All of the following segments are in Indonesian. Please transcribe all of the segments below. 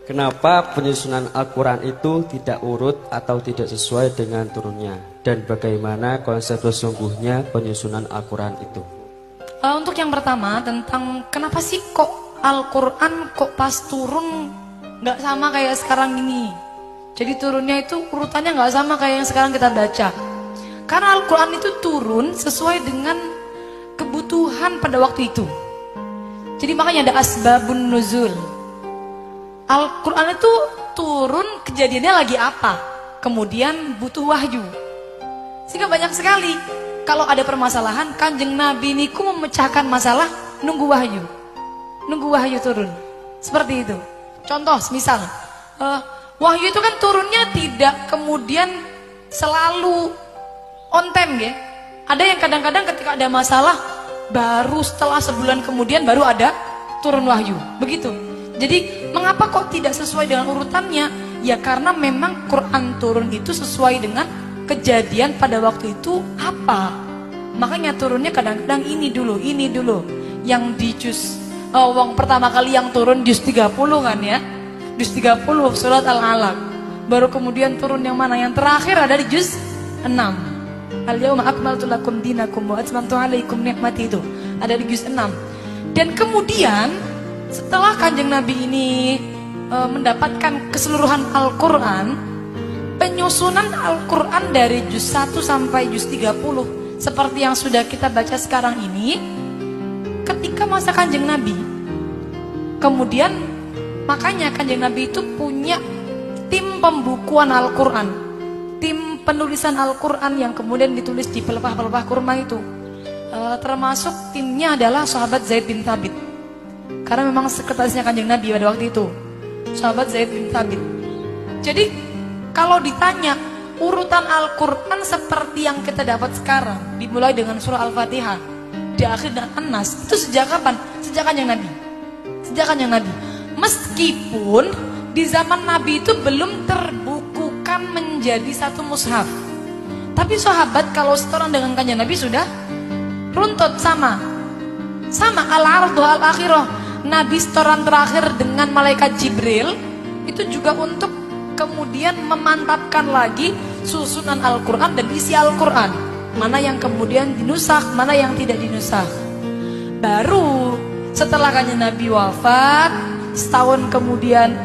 Kenapa penyusunan Al-Quran itu tidak urut atau tidak sesuai dengan turunnya? Dan bagaimana konsep sesungguhnya penyusunan Al-Quran itu? Untuk yang pertama tentang kenapa sih kok Al-Quran kok pas turun nggak sama kayak sekarang ini. Jadi turunnya itu urutannya nggak sama kayak yang sekarang kita baca. Karena Al-Quran itu turun sesuai dengan kebutuhan pada waktu itu. Jadi makanya ada asbabun nuzul. Al-Quran itu turun kejadiannya lagi apa, kemudian butuh wahyu. Sehingga banyak sekali kalau ada permasalahan, Kanjeng Nabi niku memecahkan masalah nunggu wahyu. Nunggu wahyu turun. Seperti itu. Contoh misal wahyu itu kan turunnya tidak kemudian selalu on time ya. Ada yang kadang-kadang ketika ada masalah baru setelah sebulan kemudian baru ada turun wahyu. Begitu. Jadi mengapa kok tidak sesuai dengan urutannya? Ya karena memang Quran turun itu sesuai dengan kejadian pada waktu itu apa. Makanya turunnya kadang-kadang ini dulu. Yang di juz pertama kali yang turun juz 30 kan ya. Juz 30 surat Al-Alaq. Baru kemudian turun yang mana? Yang terakhir ada di juz 6. Al-yawma akmaltu lakum dinakum wa atmamtu alaikum ni'mati, itu ada di juz 6. Dan kemudian setelah Kanjeng Nabi ini mendapatkan keseluruhan Al-Quran, penyusunan Al-Quran dari juz 1 sampai juz 30 seperti yang sudah kita baca sekarang ini, ketika masa Kanjeng Nabi, kemudian makanya Kanjeng Nabi itu punya tim pembukuan Al-Quran, tim penulisan Al-Quran yang kemudian ditulis di pelepah-pelepah kurma itu. Termasuk timnya adalah sahabat Zaid bin Thabit. Karena memang sekretarisnya Kanjeng Nabi pada waktu itu, sahabat Zaid bin Thabit. Jadi kalau ditanya urutan Al-Quran seperti yang kita dapat sekarang, dimulai dengan surah Al-Fatihah, di akhir dan An-Nas, itu sejak kapan? Sejak Kanjeng Nabi. Sejak Kanjeng Nabi. Meskipun di zaman Nabi itu belum terbukukan menjadi satu mushaf, tapi sahabat kalau setoran dengan Kanjeng Nabi sudah runtut sama al-ardu al-akhirah. Nabi setoran terakhir dengan malaikat Jibril itu juga untuk kemudian memantapkan lagi susunan Al-Quran dan isi Al-Quran, mana yang kemudian dinusakh, mana yang tidak dinusakh. Baru setelah Kanjeng Nabi wafat setahun kemudian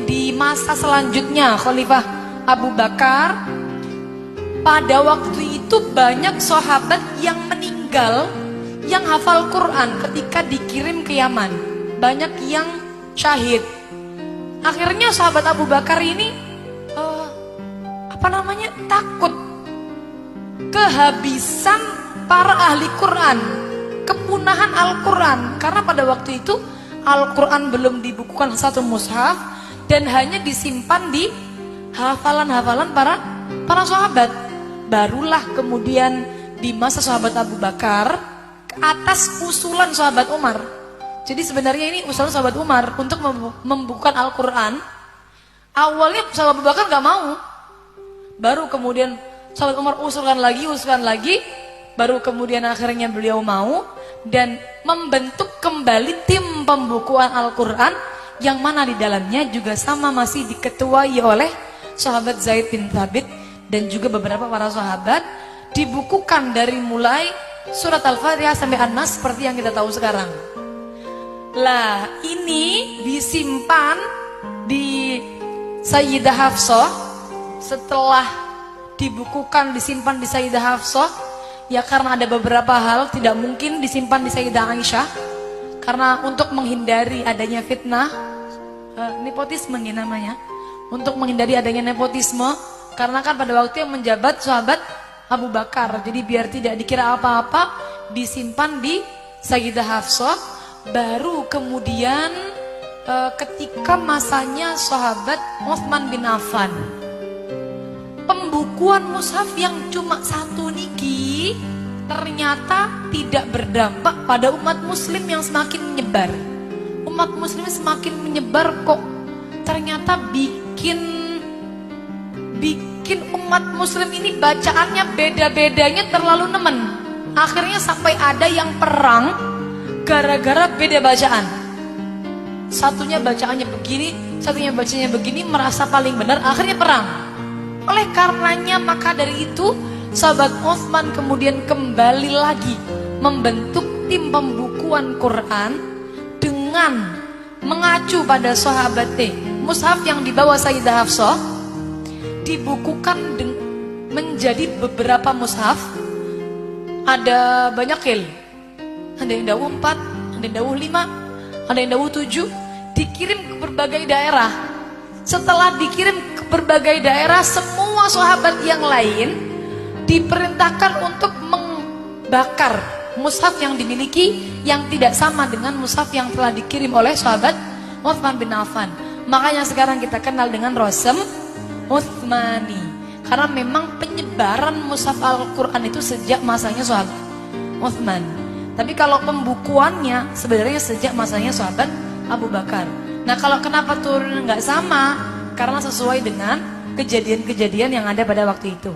di masa selanjutnya Khalifah Abu Bakar, pada waktu itu banyak sahabat yang meninggal yang hafal Quran ketika dikirim ke Yaman, banyak yang syahid. Akhirnya sahabat Abu Bakar ini takut kehabisan para ahli Quran, kepunahan Al-Quran, karena pada waktu itu Al-Quran belum dibukukan satu mushaf dan hanya disimpan di hafalan-hafalan para sahabat. Barulah kemudian di masa sahabat Abu Bakar, atas usulan sahabat Umar. Jadi sebenarnya ini usulan sahabat Umar untuk membukukan Al-Quran. Awalnya sahabat Abu Bakar gak mau. Baru kemudian sahabat Umar usulkan lagi. Baru kemudian akhirnya beliau mau dan membentuk kembali tim pembukuan Al-Quran, yang mana di dalamnya juga sama masih diketuai oleh sahabat Zaid bin Thabit dan juga beberapa para sahabat. Dibukukan dari mulai surat Al-Fatihah sampai An-Nas seperti yang kita tahu sekarang. Lah ini disimpan di Sayyidah Hafsah. Setelah dibukukan disimpan di Sayyidah Hafsah, ya karena ada beberapa hal tidak mungkin disimpan di Sayyidah Aisyah, karena untuk menghindari adanya fitnah, nepotisme ya namanya, untuk menghindari adanya nepotisme, karena kan pada waktu yang menjabat sahabat Abu Bakar, jadi biar tidak dikira apa-apa disimpan di Sayyidah Hafsah. Baru kemudian ketika masanya sahabat Utsman bin Affan, pembukuan mushaf yang cuma satu niki ternyata tidak berdampak pada umat muslim yang semakin menyebar. Umat muslim semakin menyebar kok ternyata bikin umat muslim ini bacaannya beda-bedanya terlalu nemen. Akhirnya sampai ada yang perang gara-gara beda bacaan. satunya bacaannya begini, satunya bacanya begini, merasa paling benar, akhirnya perang. Oleh karenanya maka dari itu sahabat Utsman kemudian kembali lagi membentuk tim pembukuan Quran dengan mengacu pada sahabat mushaf yang dibawa Sayyidah Hafsah dibukukan menjadi beberapa mushaf. Ada banyak hil, ada yang dawuh 4, ada yang dawuh 5, ada yang dawuh 7, dikirim ke berbagai daerah. Setelah dikirim ke berbagai daerah, semua sahabat yang lain diperintahkan untuk membakar mushaf yang dimiliki yang tidak sama dengan mushaf yang telah dikirim oleh sahabat Utsman bin Affan. Makanya sekarang kita kenal dengan Rasm Utsmani, karena memang penyebaran mushaf Al-Quran itu sejak masanya sahabat Utsman. Tapi kalau pembukuannya sebenarnya sejak masanya sahabat Abu Bakar. Nah, kalau kenapa turun nggak sama? Karena sesuai dengan kejadian-kejadian yang ada pada waktu itu.